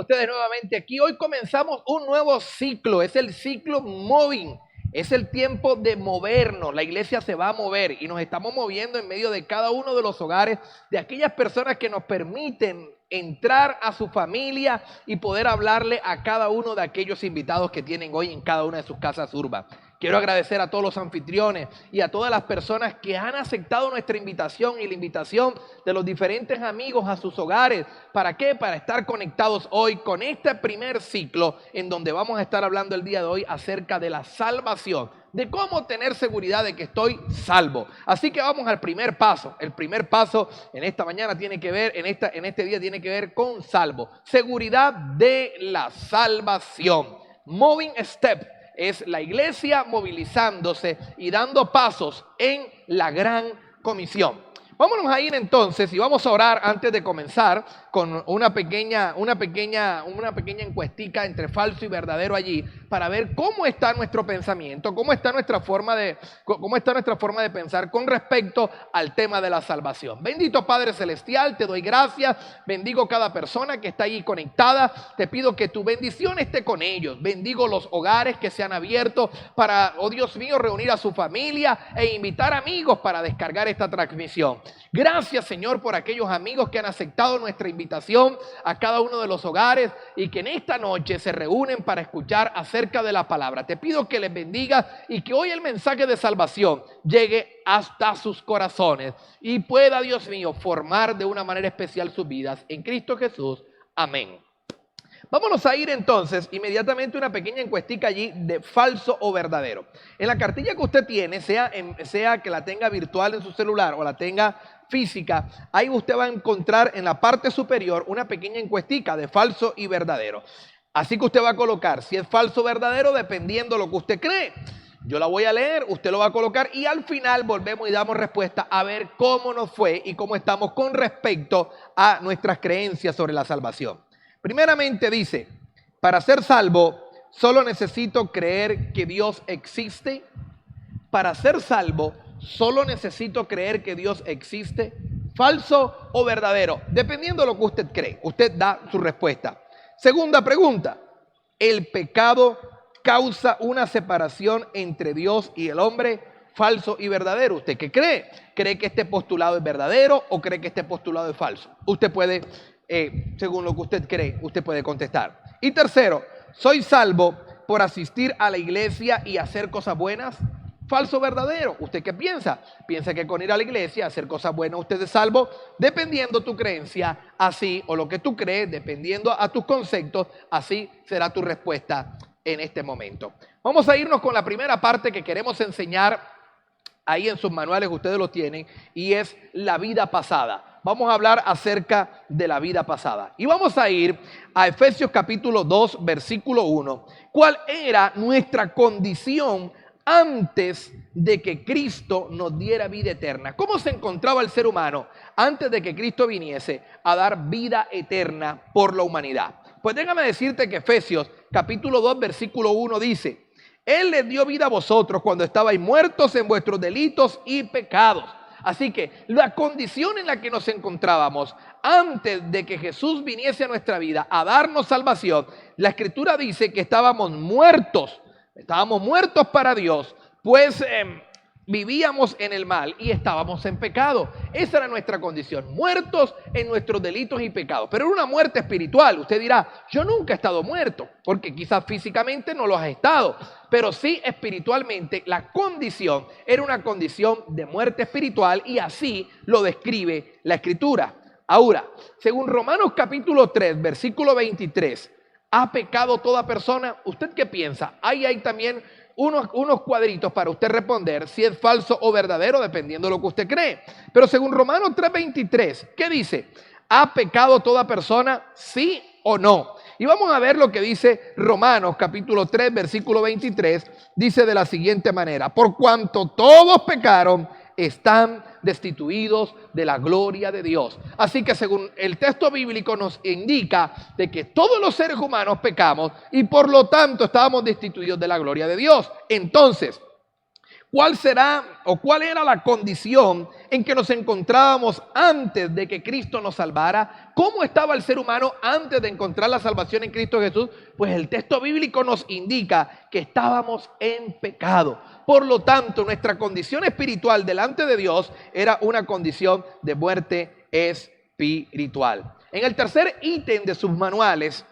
ustedes nuevamente aquí. Hoy comenzamos un nuevo ciclo, es el ciclo Moving. Es el tiempo de movernos, la iglesia se va a mover y nos estamos moviendo en medio de cada uno de los hogares de aquellas personas que nos permiten entrar a su familia y poder hablarle a cada uno de aquellos invitados que tienen hoy en cada una de sus casas urbanas. Quiero agradecer a todos los anfitriones y a todas las personas que han aceptado nuestra invitación y la invitación de los diferentes amigos a sus hogares. ¿Para qué? Para estar conectados hoy con este primer ciclo en donde vamos a estar hablando el día de hoy acerca de la salvación, de cómo tener seguridad de que estoy salvo. Así que vamos al primer paso. El primer paso en esta mañana tiene que ver, en este día tiene que ver con salvo. Seguridad de la salvación. Moving Step. Es la iglesia movilizándose y dando pasos en la gran comisión. Vámonos a ir entonces y vamos a orar antes de comenzar con una pequeña encuestica entre falso y verdadero allí para ver cómo está nuestro pensamiento, cómo está nuestra forma de pensar con respecto al tema de la salvación. Bendito Padre Celestial, te doy gracias, bendigo cada persona que está ahí conectada, te pido que tu bendición esté con ellos, bendigo los hogares que se han abierto para, oh Dios mío, reunir a su familia e invitar amigos para descargar esta transmisión. Gracias, Señor, por aquellos amigos que han aceptado nuestra invitación a cada uno de los hogares y que en esta noche se reúnen para escuchar acerca de la palabra. Te pido que les bendigas y que hoy el mensaje de salvación llegue hasta sus corazones y pueda, Dios mío, formar de una manera especial sus vidas. En Cristo Jesús. Amén. Vámonos a ir entonces inmediatamente una pequeña encuestica allí de falso o verdadero. En la cartilla que usted tiene, sea que la tenga virtual en su celular o la tenga física, ahí usted va a encontrar en la parte superior una pequeña encuestica de falso y verdadero. Así que usted va a colocar si es falso o verdadero dependiendo de lo que usted cree. Yo la voy a leer, usted lo va a colocar y al final volvemos y damos respuesta a ver cómo nos fue y cómo estamos con respecto a nuestras creencias sobre la salvación. Primeramente dice, para ser salvo, solo necesito creer que Dios existe. Para ser salvo, solo necesito creer que Dios existe. ¿Falso o verdadero? Dependiendo de lo que usted cree, usted da su respuesta. Segunda pregunta, ¿el pecado causa una separación entre Dios y el hombre? ¿Falso y verdadero? ¿Usted qué cree? ¿Cree que este postulado es verdadero o cree que este postulado es falso? Usted puede... según lo que usted cree, usted puede contestar. Y tercero, ¿soy salvo por asistir a la iglesia y hacer cosas buenas? ¿Falso o verdadero? ¿Usted qué piensa? ¿Piensa que con ir a la iglesia, hacer cosas buenas, usted es salvo? Dependiendo tu creencia, así, o lo que tú crees, dependiendo a tus conceptos, así será tu respuesta en este momento. Vamos a irnos con la primera parte que queremos enseñar. Ahí en sus manuales ustedes lo tienen, y es la vida pasada. Vamos a hablar acerca de la vida pasada. Y vamos a ir a Efesios capítulo 2, versículo 1. ¿Cuál era nuestra condición antes de que Cristo nos diera vida eterna? ¿Cómo se encontraba el ser humano antes de que Cristo viniese a dar vida eterna por la humanidad? Pues déjame decirte que Efesios capítulo 2, versículo 1 dice: Él les dio vida a vosotros cuando estabais muertos en vuestros delitos y pecados. Así que la condición en la que nos encontrábamos antes de que Jesús viniese a nuestra vida a darnos salvación, la Escritura dice que estábamos muertos para Dios, pues vivíamos en el mal y estábamos en pecado. Esa era nuestra condición, muertos en nuestros delitos y pecados. Pero era una muerte espiritual. Usted dirá, yo nunca he estado muerto, porque quizás físicamente no lo has estado, pero sí espiritualmente la condición era una condición de muerte espiritual, y así lo describe la Escritura. Ahora, según Romanos capítulo 3, versículo 23, ¿ha pecado toda persona? ¿Usted qué piensa? Ahí hay también unos cuadritos para usted responder si es falso o verdadero, dependiendo de lo que usted cree. Pero según Romanos 3:23, ¿qué dice? ¿Ha pecado toda persona? ¿Sí o no? Y vamos a ver lo que dice Romanos capítulo 3, versículo 23. Dice de la siguiente manera: por cuanto todos pecaron, están destituidos de la gloria de Dios. Así que según el texto bíblico nos indica de que todos los seres humanos pecamos y por lo tanto estábamos destituidos de la gloria de Dios. Entonces, ¿cuál será o cuál era la condición en que nos encontrábamos antes de que Cristo nos salvara? ¿Cómo estaba el ser humano antes de encontrar la salvación en Cristo Jesús? Pues el texto bíblico nos indica que estábamos en pecado. Por lo tanto, nuestra condición espiritual delante de Dios era una condición de muerte espiritual. En el tercer ítem de sus manuales,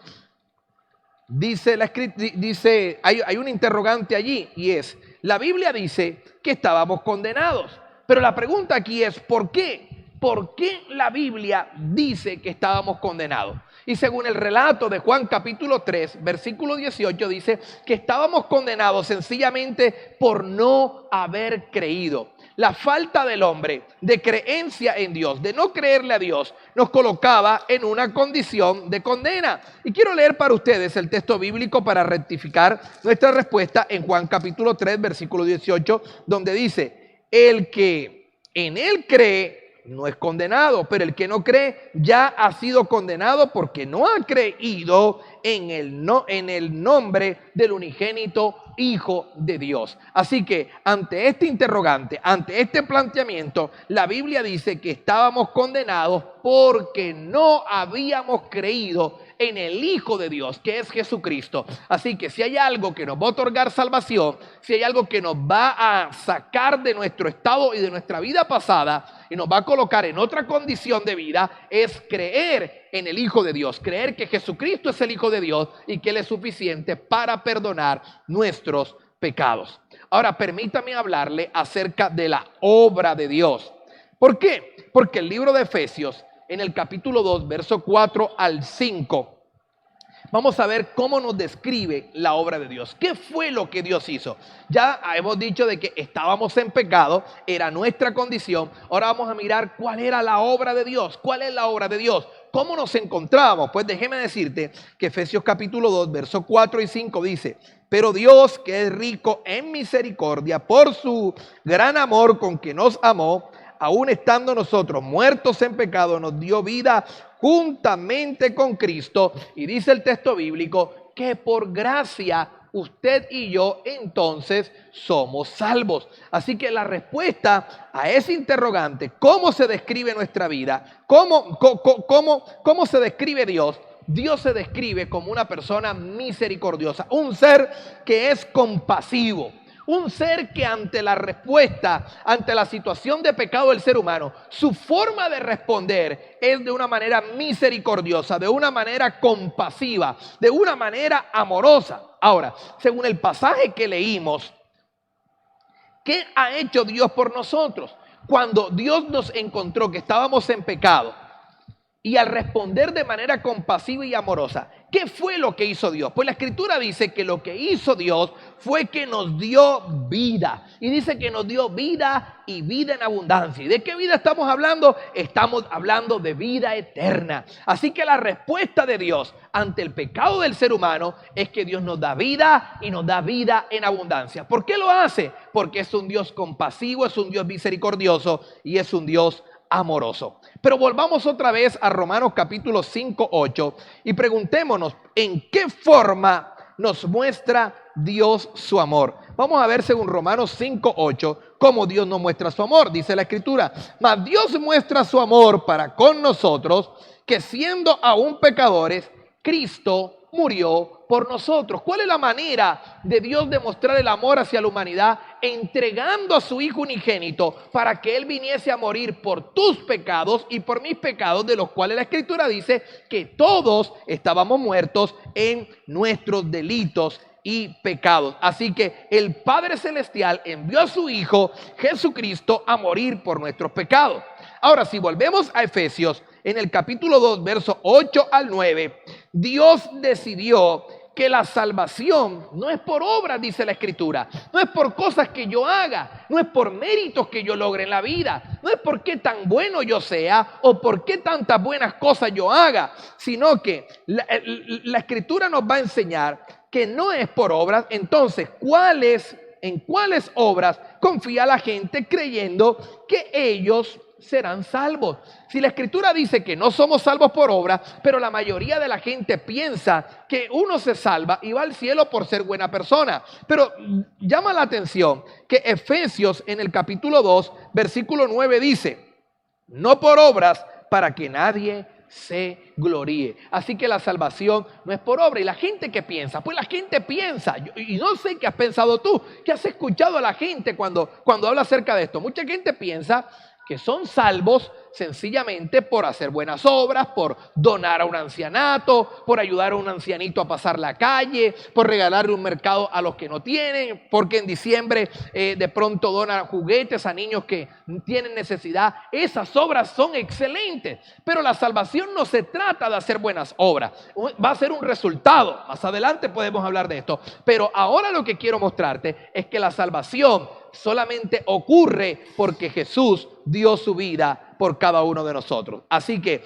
hay un interrogante allí, y es: la Biblia dice que estábamos condenados, pero la pregunta aquí es ¿por qué? ¿Por qué la Biblia dice que estábamos condenados? Y según el relato de Juan capítulo 3, versículo 18, dice que estábamos condenados sencillamente por no haber creído. La falta del hombre de creencia en Dios, de no creerle a Dios, nos colocaba en una condición de condena. Y quiero leer para ustedes el texto bíblico para rectificar nuestra respuesta en Juan capítulo 3, versículo 18, donde dice: el que en él cree no es condenado, pero el que no cree ya ha sido condenado porque no ha creído en el nombre del unigénito Hijo de Dios. Así que ante este interrogante, ante este planteamiento, la Biblia dice que estábamos condenados porque no habíamos creído en el Hijo de Dios, que es Jesucristo. Así que si hay algo que nos va a otorgar salvación, si hay algo que nos va a sacar de nuestro estado y de nuestra vida pasada y nos va a colocar en otra condición de vida, es creer en el Hijo de Dios, creer que Jesucristo es el Hijo de Dios y que Él es suficiente para perdonar nuestros pecados. Ahora permítame hablarle acerca de la obra de Dios. ¿Por qué? Porque el libro de Efesios, en el capítulo 2, verso 4 al 5, vamos a ver cómo nos describe la obra de Dios. ¿Qué fue lo que Dios hizo? Ya hemos dicho de que estábamos en pecado, era nuestra condición. Ahora vamos a mirar cuál era la obra de Dios. ¿Cuál es la obra de Dios? ¿Cómo nos encontrábamos? Pues déjeme decirte que Efesios capítulo 2, verso 4 y 5 dice: pero Dios, que es rico en misericordia, por su gran amor con que nos amó, aún estando nosotros muertos en pecado, nos dio vida juntamente con Cristo. Y dice el texto bíblico que por gracia usted y yo entonces somos salvos. Así que la respuesta a ese interrogante, ¿cómo se describe nuestra vida? ¿Cómo se describe Dios? Dios se describe como una persona misericordiosa, un ser que es compasivo. Un ser que ante la respuesta, ante la situación de pecado del ser humano, su forma de responder es de una manera misericordiosa, de una manera compasiva, de una manera amorosa. Ahora, según el pasaje que leímos, ¿qué ha hecho Dios por nosotros? Cuando Dios nos encontró que estábamos en pecado, y al responder de manera compasiva y amorosa, ¿qué fue lo que hizo Dios? Pues la Escritura dice que lo que hizo Dios fue que nos dio vida. Y dice que nos dio vida y vida en abundancia. ¿Y de qué vida estamos hablando? Estamos hablando de vida eterna. Así que la respuesta de Dios ante el pecado del ser humano es que Dios nos da vida y nos da vida en abundancia. ¿Por qué lo hace? Porque es un Dios compasivo, es un Dios misericordioso y es un Dios amoroso. Pero volvamos otra vez a Romanos capítulo 5, 8 y preguntémonos en qué forma nos muestra Dios su amor. Vamos a ver según Romanos 5, 8 cómo Dios nos muestra su amor. Dice la Escritura: mas Dios muestra su amor para con nosotros, que siendo aún pecadores, Cristo murió por nosotros. ¿Cuál es la manera de Dios demostrar el amor hacia la humanidad? Entregando a su Hijo unigénito para que Él viniese a morir por tus pecados y por mis pecados, de los cuales la Escritura dice que todos estábamos muertos en nuestros delitos y pecados. Así que el Padre Celestial envió a su Hijo Jesucristo a morir por nuestros pecados. Ahora, si volvemos a Efesios, en el capítulo 2, versos 8 al 9, Dios decidió que la salvación no es por obras, dice la Escritura, no es por cosas que yo haga, no es por méritos que yo logre en la vida, no es por qué tan bueno yo sea o por qué tantas buenas cosas yo haga, sino que la Escritura nos va a enseñar que no es por obras. Entonces, ¿en cuáles obras confía la gente creyendo que ellos serán salvos. Si la Escritura dice que no somos salvos por obra, pero la mayoría de la gente piensa que uno se salva y va al cielo por ser buena persona. Pero llama la atención que Efesios en el capítulo 2, versículo 9 dice, no por obras para que nadie se gloríe. Así que la salvación no es por obra. Y la gente que piensa, pues la gente piensa, y no sé qué has pensado tú, qué has escuchado a la gente cuando habla acerca de esto. Mucha gente piensa que son salvos sencillamente por hacer buenas obras, por donar a un ancianato, por ayudar a un ancianito a pasar la calle, por regalarle un mercado a los que no tienen, porque en diciembre de pronto donan juguetes a niños que tienen necesidad. Esas obras son excelentes, pero la salvación no se trata de hacer buenas obras, va a ser un resultado. Más adelante podemos hablar de esto, pero ahora lo que quiero mostrarte es que la salvación solamente ocurre porque Jesús dio su vida por cada uno de nosotros. Así que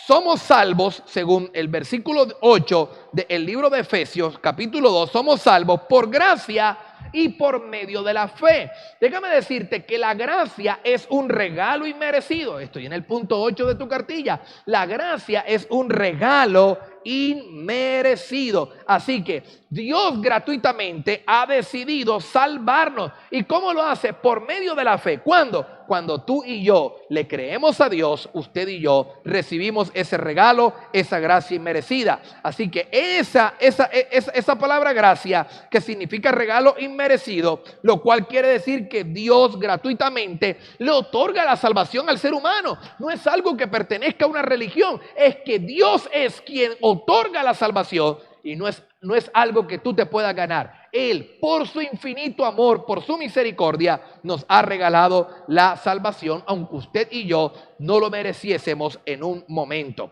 somos salvos, según el versículo 8 del libro de Efesios, capítulo 2, somos salvos por gracia y por medio de la fe. Déjame decirte que la gracia es un regalo inmerecido. Estoy en el punto 8 de tu cartilla. La gracia es un regalo inmerecido. Así que Dios gratuitamente ha decidido salvarnos. ¿Y cómo lo hace? Por medio de la fe. ¿Cuándo? Cuando tú y yo le creemos a Dios, usted y yo recibimos ese regalo, esa gracia inmerecida. Así que esa palabra gracia, que significa regalo inmerecido, lo cual quiere decir que Dios gratuitamente le otorga la salvación al ser humano. No es algo que pertenezca a una religión, es que Dios es quien otorga la salvación y no es algo que tú te puedas ganar. Él, por su infinito amor, por su misericordia, nos ha regalado la salvación, aunque usted y yo no lo mereciésemos en un momento.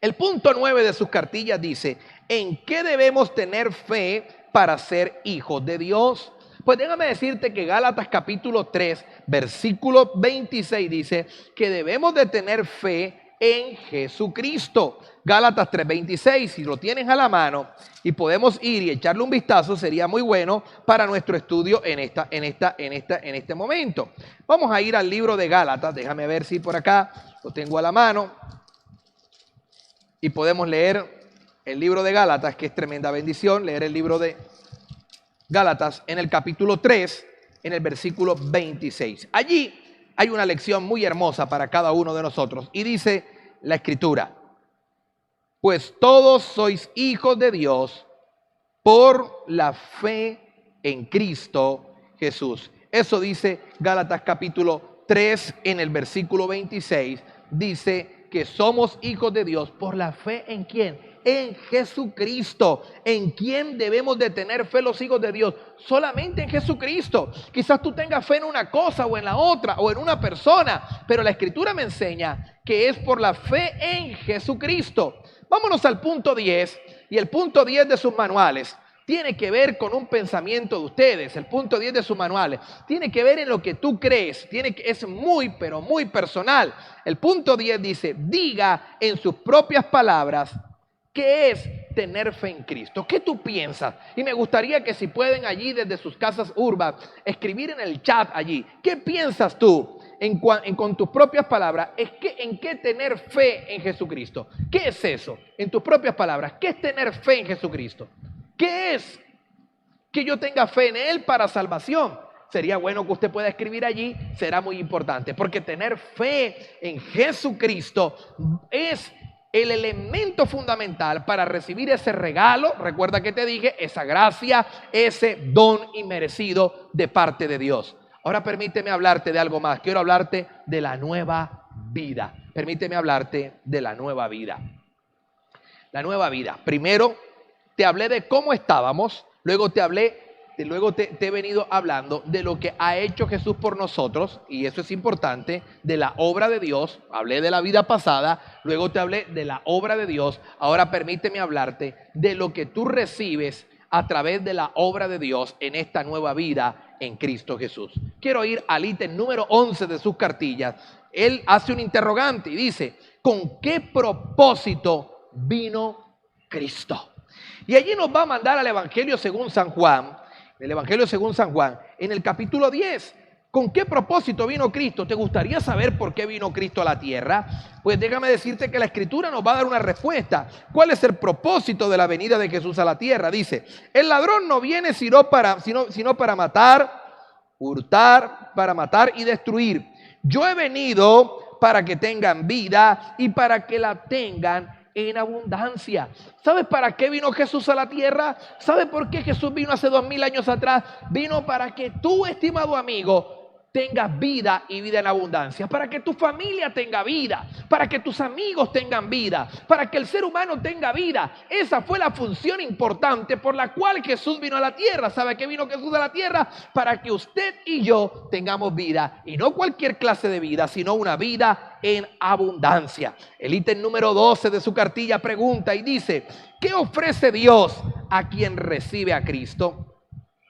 El punto 9 de sus cartillas dice, ¿en qué debemos tener fe para ser hijos de Dios? Pues déjame decirte que Gálatas capítulo 3, versículo 26 dice que debemos de tener fe en Jesucristo. Gálatas 3:26, si lo tienes a la mano y podemos ir y echarle un vistazo, sería muy bueno para nuestro estudio en este momento. Vamos a ir al libro de Gálatas, déjame ver si por acá lo tengo a la mano y podemos leer el libro de Gálatas, que es tremenda bendición, leer el libro de Gálatas en el capítulo 3, en el versículo 26. Allí hay una lección muy hermosa para cada uno de nosotros y dice la Escritura, pues todos sois hijos de Dios por la fe en Cristo Jesús. Eso dice Gálatas capítulo 3 en el versículo 26. Dice que somos hijos de Dios por la fe ¿en quién? En Jesucristo. ¿En quién debemos de tener fe los hijos de Dios? Solamente en Jesucristo. Quizás tú tengas fe en una cosa o en la otra o en una persona, pero la Escritura me enseña que es por la fe en Jesucristo. Vámonos al punto 10, y el punto 10 de sus manuales tiene que ver con un pensamiento de ustedes. El punto 10 de sus manuales tiene que ver en lo que tú crees, es muy, pero muy personal. El punto 10 dice, diga en sus propias palabras qué es tener fe en Cristo. ¿Qué tú piensas? Y me gustaría que si pueden allí desde sus casas urbas escribir en el chat allí, ¿qué piensas tú? Con tus propias palabras, ¿en qué tener fe en Jesucristo? ¿Qué es eso? En tus propias palabras, ¿qué es tener fe en Jesucristo? ¿Qué es que yo tenga fe en Él para salvación? Sería bueno que usted pueda escribir allí, será muy importante, porque tener fe en Jesucristo es el elemento fundamental para recibir ese regalo. Recuerda que te dije, esa gracia, ese don inmerecido de parte de Dios. Ahora permíteme hablarte de algo más. Quiero hablarte de la nueva vida. Permíteme hablarte de la nueva vida. La nueva vida. Primero te hablé de cómo estábamos. Luego te he venido hablando de lo que ha hecho Jesús por nosotros. Y eso es importante. De la obra de Dios. Hablé de la vida pasada. Luego te hablé de la obra de Dios. Ahora permíteme hablarte de lo que tú recibes a través de la obra de Dios en esta nueva vida en Cristo Jesús. Quiero ir al ítem número 11 de sus cartillas. Él hace un interrogante y dice, ¿con qué propósito vino Cristo? Y allí nos va a mandar al Evangelio según San Juan, el Evangelio según San Juan, en el capítulo 10. ¿Con qué propósito vino Cristo? ¿Te gustaría saber por qué vino Cristo a la tierra? Pues déjame decirte que la Escritura nos va a dar una respuesta. ¿Cuál es el propósito de la venida de Jesús a la tierra? Dice, el ladrón no viene sino para matar, hurtar, para matar y destruir. Yo he venido para que tengan vida y para que la tengan en abundancia. ¿Sabes para qué vino Jesús a la tierra? ¿Sabes por qué Jesús vino hace 2000 años atrás? Vino para que tú, estimado amigo, tengas vida y vida en abundancia, para que tu familia tenga vida, para que tus amigos tengan vida, para que el ser humano tenga vida. Esa fue la función importante por la cual Jesús vino a la tierra. ¿Sabe qué vino Jesús a la tierra? Para que usted y yo tengamos vida, y no cualquier clase de vida, sino una vida en abundancia. El ítem número 12 de su cartilla pregunta y dice, ¿qué ofrece Dios a quien recibe a Cristo?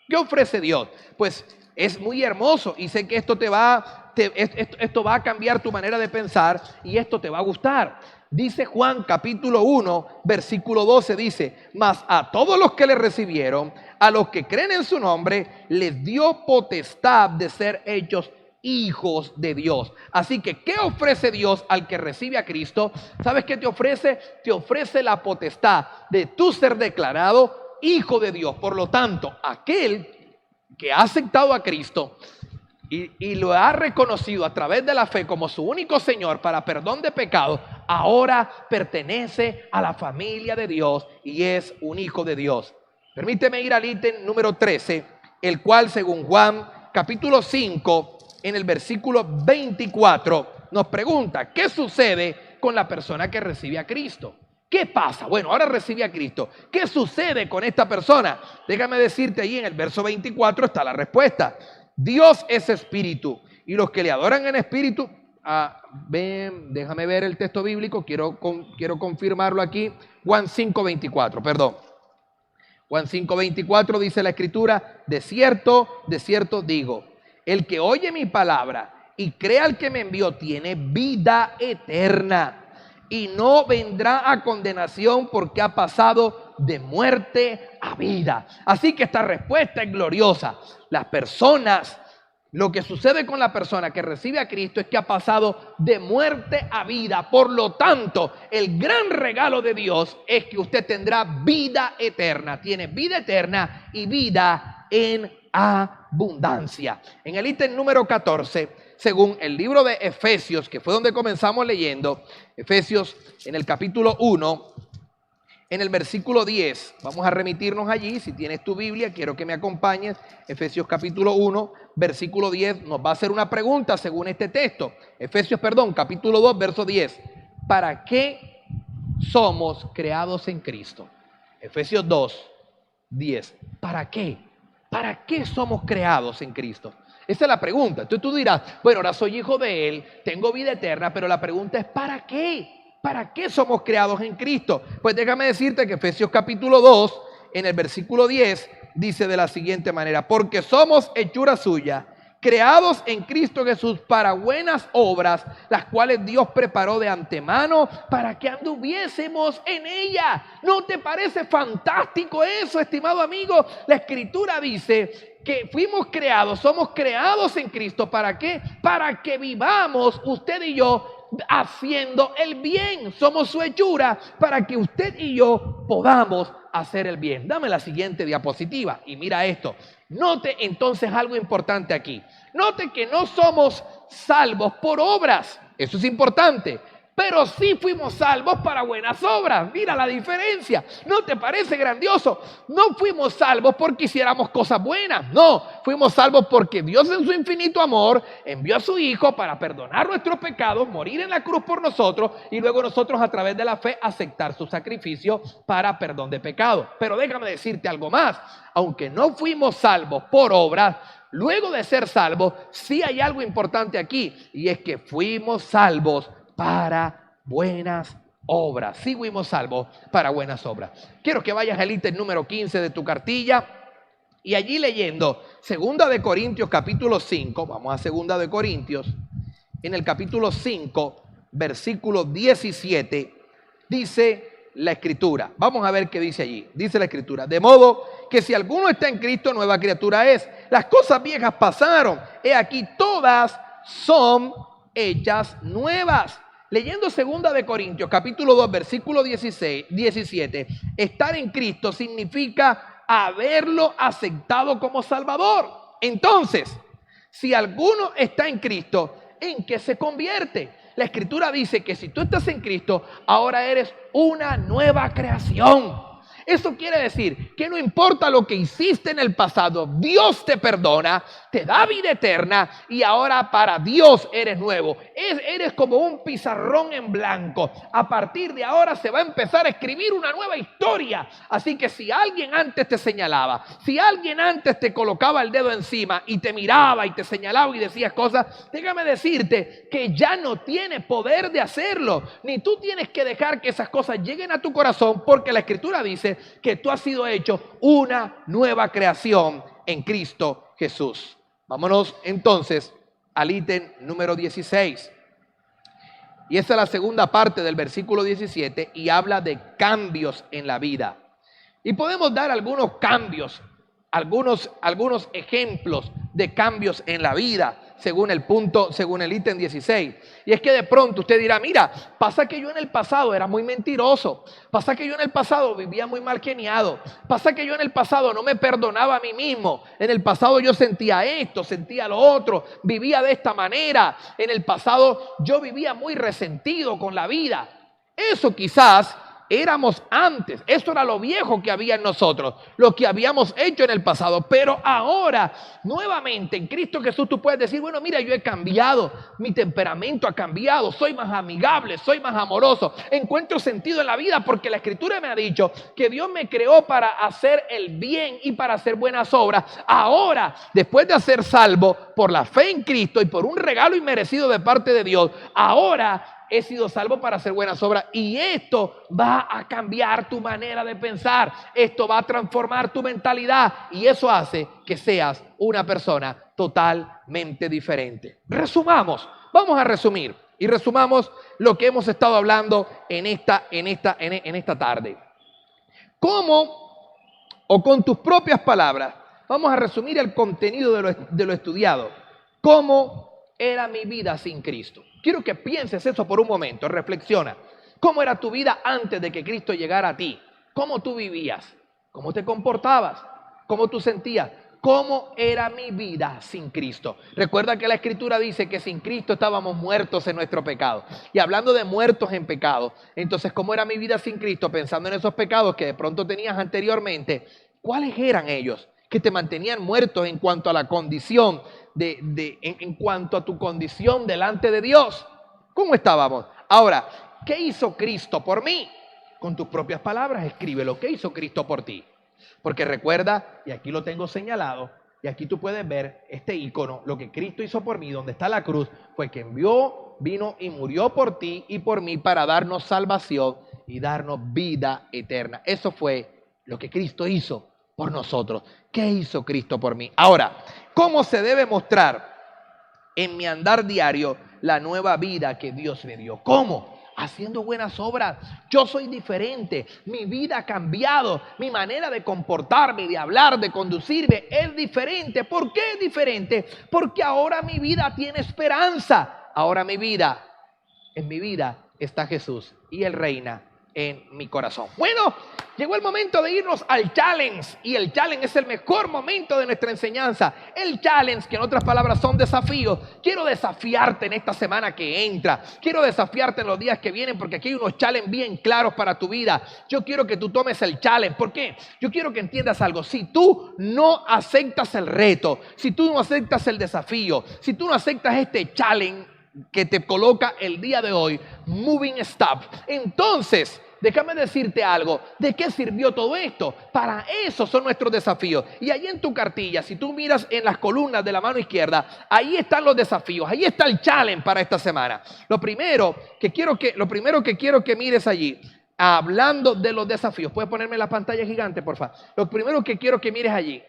¿Qué ofrece Dios? Pues es muy hermoso y sé que esto esto va a cambiar tu manera de pensar y esto te va a gustar. Dice Juan capítulo 1, versículo 12, dice, mas a todos los que le recibieron, a los que creen en su nombre, les dio potestad de ser hechos hijos de Dios. Así que, ¿qué ofrece Dios al que recibe a Cristo? ¿Sabes qué te ofrece? Te ofrece la potestad de tú ser declarado hijo de Dios. Por lo tanto, aquel que ha aceptado a Cristo y lo ha reconocido a través de la fe como su único Señor para perdón de pecado, ahora pertenece a la familia de Dios y es un hijo de Dios. Permíteme ir al ítem número 13, el cual según Juan capítulo 5, en el versículo 24, nos pregunta, ¿qué sucede con la persona que recibe a Cristo? ¿Qué pasa? Bueno, ahora recibe a Cristo. ¿Qué sucede con esta persona? Déjame decirte ahí en el verso 24 está la respuesta. Dios es espíritu y los que le adoran en espíritu, déjame ver el texto bíblico, quiero confirmarlo aquí. Juan 5:24, perdón. Juan 5:24 dice la Escritura, de cierto digo, el que oye mi palabra y crea al que me envió tiene vida eterna y no vendrá a condenación porque ha pasado de muerte a vida. Así que esta respuesta es gloriosa. Lo que sucede con la persona que recibe a Cristo es que ha pasado de muerte a vida. Por lo tanto, el gran regalo de Dios es que usted tendrá vida eterna. Tiene vida eterna y vida en abundancia. En el ítem número 14, según el libro de Efesios, que fue donde comenzamos leyendo, Efesios en el capítulo 1, en el versículo 10, vamos a remitirnos allí. Si tienes tu Biblia, quiero que me acompañes. Efesios capítulo 1, versículo 10, nos va a hacer una pregunta según este texto. Capítulo 2, verso 10. ¿Para qué somos creados en Cristo? Efesios 2, 10. ¿Para qué? ¿Para qué somos creados en Cristo? Esa es la pregunta. Entonces tú dirás, bueno, ahora soy hijo de Él, tengo vida eterna, pero la pregunta es ¿para qué? ¿Para qué somos creados en Cristo? Pues déjame decirte que Efesios capítulo 2, en el versículo 10, dice de la siguiente manera, porque somos hechura suya, creados en Cristo Jesús para buenas obras, las cuales Dios preparó de antemano para que anduviésemos en ella. ¿No te parece fantástico eso, estimado amigo? La Escritura dice que fuimos creados, somos creados en Cristo. ¿Para qué? Para que vivamos usted y yo haciendo el bien. Somos su hechura para que usted y yo podamos hacer el bien. Dame la siguiente diapositiva y mira esto. Note entonces algo importante aquí. Note que no somos salvos por obras. Eso es importante. Pero sí fuimos salvos para buenas obras. Mira la diferencia. ¿No te parece grandioso? No fuimos salvos porque hiciéramos cosas buenas. No, fuimos salvos porque Dios en su infinito amor envió a su Hijo para perdonar nuestros pecados, morir en la cruz por nosotros y luego nosotros a través de la fe aceptar su sacrificio para perdón de pecados. Pero déjame decirte algo más. Aunque no fuimos salvos por obras, luego de ser salvos, sí hay algo importante aquí y es que fuimos salvos para buenas obras. Sí fuimos salvos para buenas obras. Quiero que vayas al ítem número 15 de tu cartilla y allí leyendo 2 de Corintios capítulo 5, vamos a 2 de Corintios, en el capítulo 5, versículo 17, dice la Escritura. Vamos a ver qué dice allí. Dice la Escritura, de modo que si alguno está en Cristo, nueva criatura es. las cosas viejas pasaron, he aquí todas son hechas nuevas. Leyendo 2 Corintios capítulo 2 versículo 17, estar en Cristo significa haberlo aceptado como Salvador. Entonces, si alguno está en Cristo, ¿en qué se convierte? La Escritura dice que si tú estás en Cristo, ahora eres una nueva creación. Eso quiere decir que no importa lo que hiciste en el pasado, Dios te perdona, te da vida eterna y ahora para Dios eres nuevo. Eres como un pizarrón en blanco. A partir de ahora se va a empezar a escribir una nueva historia. Así que si alguien antes te señalaba, si alguien antes te colocaba el dedo encima y te miraba y te señalaba y decías cosas, déjame decirte que ya no tiene poder de hacerlo. Ni tú tienes que dejar que esas cosas lleguen a tu corazón, porque la Escritura dice que tú has sido hecho una nueva creación en Cristo Jesús. Vámonos entonces al ítem número 16. Y esta es la segunda parte del versículo 17 y habla de cambios en la vida. Y podemos dar algunos cambios, algunos ejemplos de cambios en la vida, según el ítem 16. Y es que de pronto usted dirá, mira, pasa que yo en el pasado era muy mentiroso, pasa que yo en el pasado vivía muy mal geniado, pasa que yo en el pasado no me perdonaba a mí mismo, en el pasado yo sentía esto, sentía lo otro, vivía de esta manera, en el pasado yo vivía muy resentido con la vida. Eso quizás éramos antes, esto era lo viejo que había en nosotros, lo que habíamos hecho en el pasado, pero ahora nuevamente en Cristo Jesús tú puedes decir, bueno, mira, yo he cambiado, mi temperamento ha cambiado, soy más amigable, soy más amoroso, encuentro sentido en la vida porque la Escritura me ha dicho que Dios me creó para hacer el bien y para hacer buenas obras. Ahora, después de ser salvo por la fe en Cristo y por un regalo inmerecido de parte de Dios, ahora he sido salvo para hacer buenas obras, y esto va a cambiar tu manera de pensar, esto va a transformar tu mentalidad y eso hace que seas una persona totalmente diferente. Vamos a resumir y resumamos lo que hemos estado hablando en esta tarde. ¿Cómo, o con tus propias palabras, vamos a resumir el contenido de lo estudiado? ¿Cómo era mi vida sin Cristo? Quiero que pienses eso por un momento, reflexiona. ¿Cómo era tu vida antes de que Cristo llegara a ti? ¿Cómo tú vivías? ¿Cómo te comportabas? ¿Cómo tú sentías? ¿Cómo era mi vida sin Cristo? Recuerda que la Escritura dice que sin Cristo estábamos muertos en nuestro pecado. Y hablando de muertos en pecado, entonces, ¿cómo era mi vida sin Cristo? Pensando en esos pecados que de pronto tenías anteriormente, ¿cuáles eran ellos que te mantenían muertos en cuanto a la condición en cuanto a tu condición delante de Dios? ¿Cómo estábamos? Ahora, ¿qué hizo Cristo por mí? Con tus propias palabras, escribe lo que hizo Cristo por ti. Porque recuerda, y aquí lo tengo señalado, y aquí tú puedes ver este icono, lo que Cristo hizo por mí, donde está la cruz, fue que vino y murió por ti y por mí para darnos salvación y darnos vida eterna. Eso fue lo que Cristo hizo por nosotros. ¿Qué hizo Cristo por mí? Ahora, ¿cómo se debe mostrar en mi andar diario la nueva vida que Dios me dio? ¿Cómo? Haciendo buenas obras. Yo soy diferente, mi vida ha cambiado, mi manera de comportarme, de hablar, de conducirme es diferente. ¿Por qué es diferente? Porque ahora mi vida tiene esperanza. Ahora en mi vida está Jesús y Él reina en mi corazón. Bueno, llegó el momento de irnos al challenge, y el challenge es el mejor momento de nuestra enseñanza. El challenge, que en otras palabras son desafíos. Quiero desafiarte en esta semana que entra, quiero desafiarte en los días que vienen, porque aquí hay unos challenges bien claros para tu vida. Yo quiero que tú tomes el challenge. ¿Por qué? Yo quiero que entiendas algo. Si tú no aceptas el reto, si tú no aceptas el desafío, si tú no aceptas este challenge que te coloca el día de hoy, moving stop, entonces déjame decirte algo. ¿De qué sirvió todo esto? Para eso son nuestros desafíos. Y ahí en tu cartilla, si tú miras en las columnas de la mano izquierda, ahí están los desafíos, ahí está el challenge para esta semana. Lo primero que quiero que mires allí, hablando de los desafíos, ¿puedes ponerme la pantalla gigante, por favor? Lo primero que quiero que mires allí,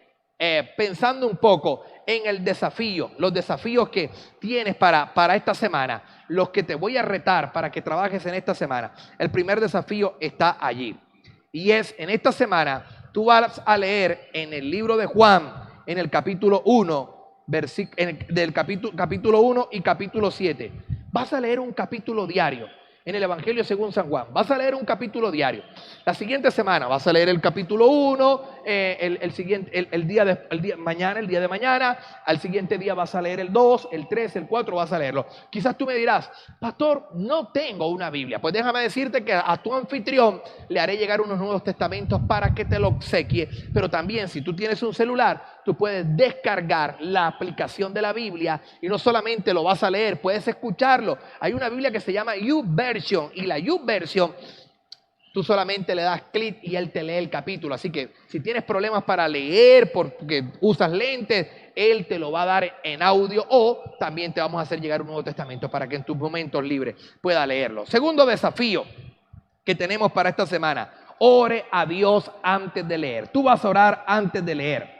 pensando un poco en el desafío, los desafíos que tienes para esta semana, los que te voy a retar para que trabajes en esta semana. El primer desafío está allí, y es: en esta semana tú vas a leer en el libro de Juan, en el capítulo 1, del capítulo 1 y capítulo 7. Vas a leer un capítulo diario en el Evangelio según San Juan. Vas a leer un capítulo diario. La siguiente semana vas a leer el capítulo 1, el día de mañana. Al siguiente día vas a leer el 2, el 3, el 4, vas a leerlo. Quizás tú me dirás, pastor, no tengo una Biblia. Pues déjame decirte que a tu anfitrión le haré llegar unos Nuevos Testamentos para que te lo obsequie. Pero también, si tú tienes un celular, tú puedes descargar la aplicación de la Biblia y no solamente lo vas a leer, puedes escucharlo. Hay una Biblia que se llama YouVersion, y la YouVersion, tú solamente le das clic y él te lee el capítulo. Así que si tienes problemas para leer porque usas lentes, él te lo va a dar en audio, o también te vamos a hacer llegar un Nuevo Testamento para que en tus momentos libres puedas leerlo. Segundo desafío que tenemos para esta semana: ore a Dios antes de leer. Tú vas a orar antes de leer.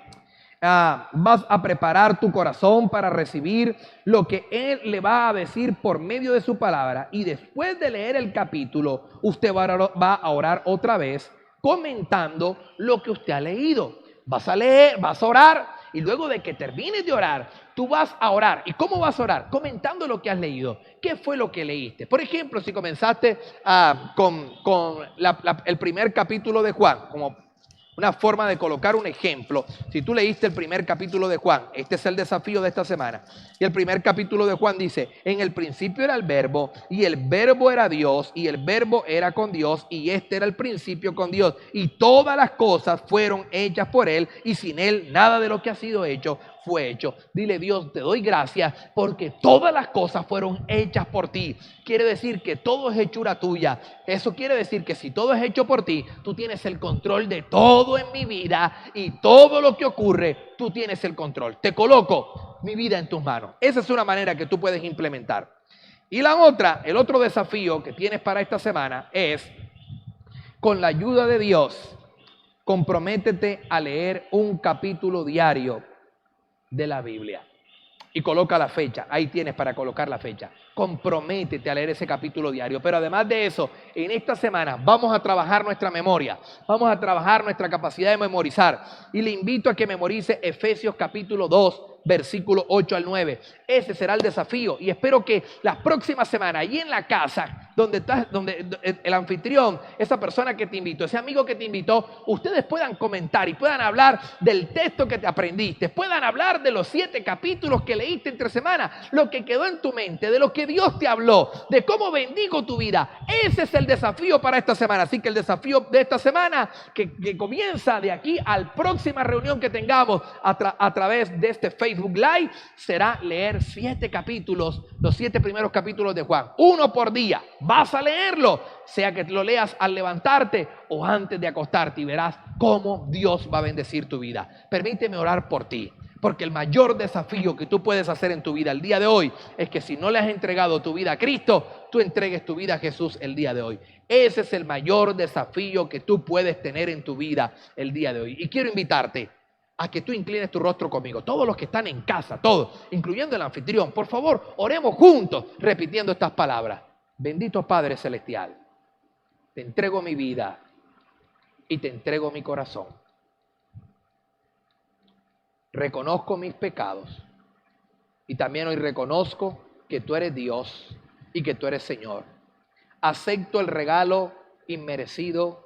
Vas a preparar tu corazón para recibir lo que Él le va a decir por medio de su palabra, y después de leer el capítulo usted va a orar otra vez comentando lo que usted ha leído. Vas a leer, vas a orar, y luego de que termines de orar, tú vas a orar. ¿Y cómo vas a orar? Comentando lo que has leído. ¿Qué fue lo que leíste? Por ejemplo, si comenzaste con el primer capítulo de Juan, como una forma de colocar un ejemplo. Si tú leíste el primer capítulo de Juan, este es el desafío de esta semana. Y el primer capítulo de Juan dice: en el principio era el verbo, y el verbo era Dios, y el verbo era con Dios, y este era el principio con Dios. Y todas las cosas fueron hechas por Él, y sin Él nada de lo que ha sido hecho fue hecho. Dile: Dios, te doy gracias porque todas las cosas fueron hechas por ti. Quiere decir que todo es hechura tuya. Eso quiere decir que si todo es hecho por ti, tú tienes el control de todo en mi vida, y todo lo que ocurre, tú tienes el control. Te coloco mi vida en tus manos. Esa es una manera que tú puedes implementar. Y la otra, el otro desafío que tienes para esta semana es: con la ayuda de Dios, comprométete a leer un capítulo diario de la Biblia. Y coloca la fecha. Ahí tienes para colocar la fecha. Comprométete a leer ese capítulo diario. Pero además de eso, en esta semana vamos a trabajar nuestra memoria. Vamos a trabajar nuestra capacidad de memorizar. Y le invito a que memorice Efesios capítulo 2, versículo 8 al 9. Ese será el desafío. Y espero que las próximas semanas, allí en la casa, donde el anfitrión, esa persona que te invitó, ese amigo que te invitó, ustedes puedan comentar y puedan hablar del texto que te aprendiste. Puedan hablar de los 7 capítulos que leíste entre semanas, lo que quedó en tu mente, de lo que Dios te habló, de cómo bendigo tu vida. Ese es el desafío para esta semana. Así que el desafío de esta semana, que comienza de aquí a la próxima reunión que tengamos a través de este Facebook Live, será leer 7 capítulos, los 7 primeros capítulos de Juan, uno por día. Vas a leerlo, sea que lo leas al levantarte o antes de acostarte, y verás cómo Dios va a bendecir tu vida. Permíteme orar por ti, porque el mayor desafío que tú puedes hacer en tu vida el día de hoy es que si no le has entregado tu vida a Cristo, tú entregues tu vida a Jesús el día de hoy. Ese es el mayor desafío que tú puedes tener en tu vida el día de hoy. Y quiero invitarte a que tú inclines tu rostro conmigo. Todos los que están en casa, todos, incluyendo el anfitrión, por favor, oremos juntos repitiendo estas palabras. Bendito Padre Celestial, te entrego mi vida y te entrego mi corazón. Reconozco mis pecados, y también hoy reconozco que tú eres Dios y que tú eres Señor. Acepto el regalo inmerecido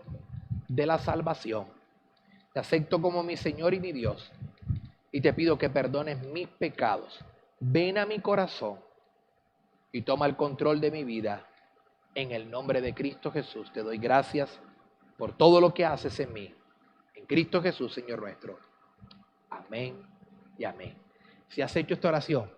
de la salvación. Te acepto como mi Señor y mi Dios, y te pido que perdones mis pecados. Ven a mi corazón y toma el control de mi vida. En el nombre de Cristo Jesús te doy gracias por todo lo que haces en mí. En Cristo Jesús, Señor nuestro. Amén y amén. Si has hecho esta oración,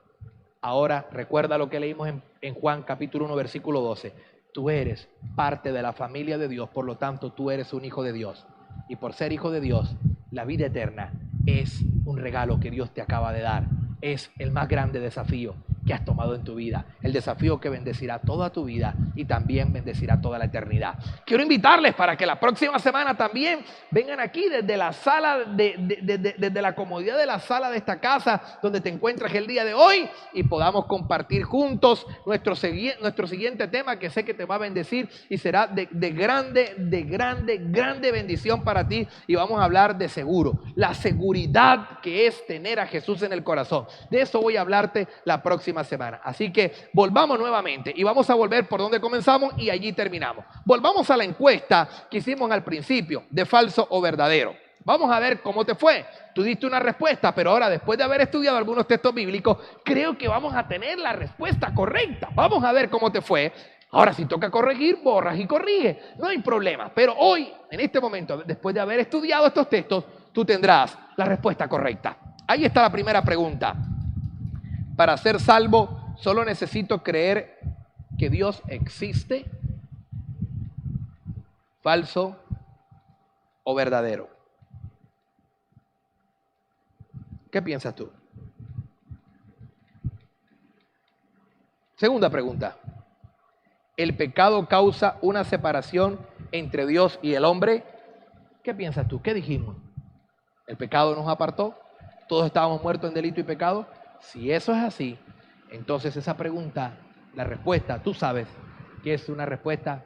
ahora recuerda lo que leímos en Juan capítulo 1, versículo 12. Tú eres parte de la familia de Dios, por lo tanto tú eres un hijo de Dios. Y por ser hijo de Dios, la vida eterna es un regalo que Dios te acaba de dar. Es el más grande desafío que has tomado en tu vida. El desafío que bendecirá toda tu vida y también bendecirá toda la eternidad. Quiero invitarles para que la próxima semana también vengan aquí desde la sala, desde la comodidad de la sala de esta casa donde te encuentras el día de hoy y podamos compartir juntos nuestro siguiente tema, que sé que te va a bendecir y será de grande bendición para ti. Y vamos a hablar de seguro, la seguridad que es tener a Jesús en el corazón. De eso voy a hablarte la próxima semana. Así que volvamos nuevamente y vamos a volver por donde comenzamos y allí terminamos. Volvamos a la encuesta que hicimos al principio de falso o verdadero. Vamos a ver cómo te fue. Tú diste una respuesta, pero ahora, después de haber estudiado algunos textos bíblicos, creo que vamos a tener la respuesta correcta. Vamos a ver cómo te fue. Ahora, si toca corregir, borras y corrige. No hay problema. Pero hoy, en este momento, después de haber estudiado estos textos, tú tendrás la respuesta correcta. Ahí está la primera pregunta. Para ser salvo, ¿solo necesito creer que Dios existe? ¿Falso o verdadero? ¿Qué piensas tú? Segunda pregunta. ¿El pecado causa una separación entre Dios y el hombre? ¿Qué piensas tú? ¿Qué dijimos? ¿El pecado nos apartó? ¿Todos estábamos muertos en delito y pecado? Si eso es así, entonces esa pregunta, la respuesta, tú sabes que es una respuesta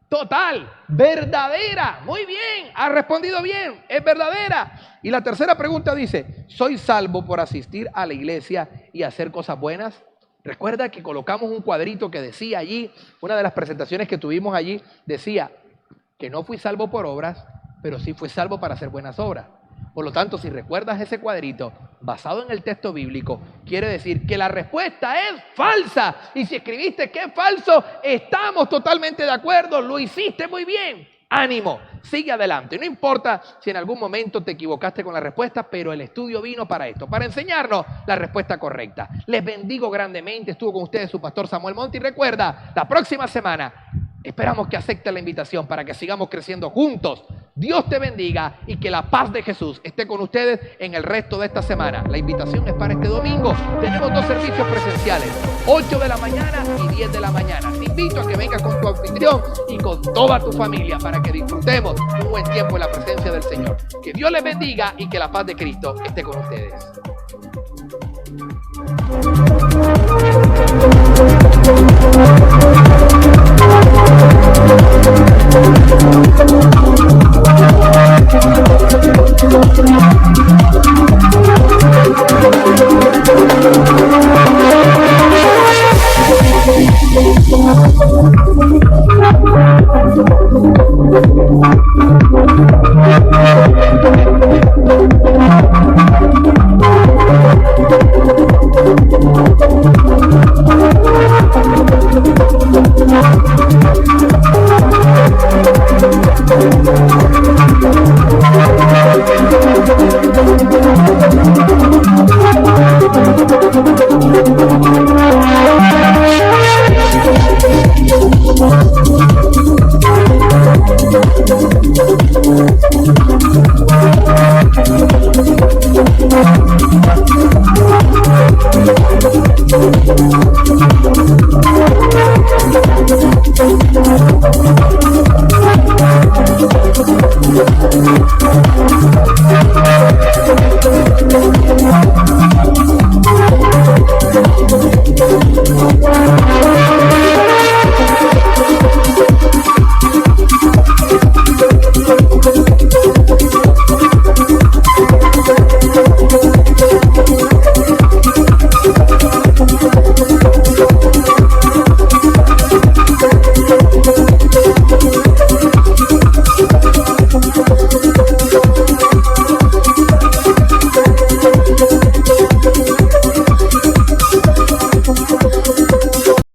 total, verdadera. Muy bien, has respondido bien, es verdadera. Y la tercera pregunta dice, ¿soy salvo por asistir a la iglesia y hacer cosas buenas? Recuerda que colocamos un cuadrito que decía allí, una de las presentaciones que tuvimos allí, decía que no fui salvo por obras, pero sí fui salvo para hacer buenas obras. Por lo tanto, si recuerdas ese cuadrito basado en el texto bíblico, quiere decir que la respuesta es falsa. Y si escribiste que es falso, estamos totalmente de acuerdo, lo hiciste muy bien. Ánimo, sigue adelante. No importa si en algún momento te equivocaste con la respuesta, pero el estudio vino para esto, para enseñarnos la respuesta correcta. Les bendigo grandemente. Estuvo con ustedes su pastor Samuel Monte y recuerda, la próxima semana esperamos que acepte la invitación para que sigamos creciendo juntos. Dios te bendiga y que la paz de Jesús esté con ustedes en el resto de esta semana. La invitación es para este domingo. Tenemos 2 servicios presenciales, 8 de la mañana y 10 de la mañana. Te invito a que vengas con tu anfitrión y con toda tu familia para que disfrutemos un buen tiempo en la presencia del Señor. Que Dios les bendiga y que la paz de Cristo esté con ustedes.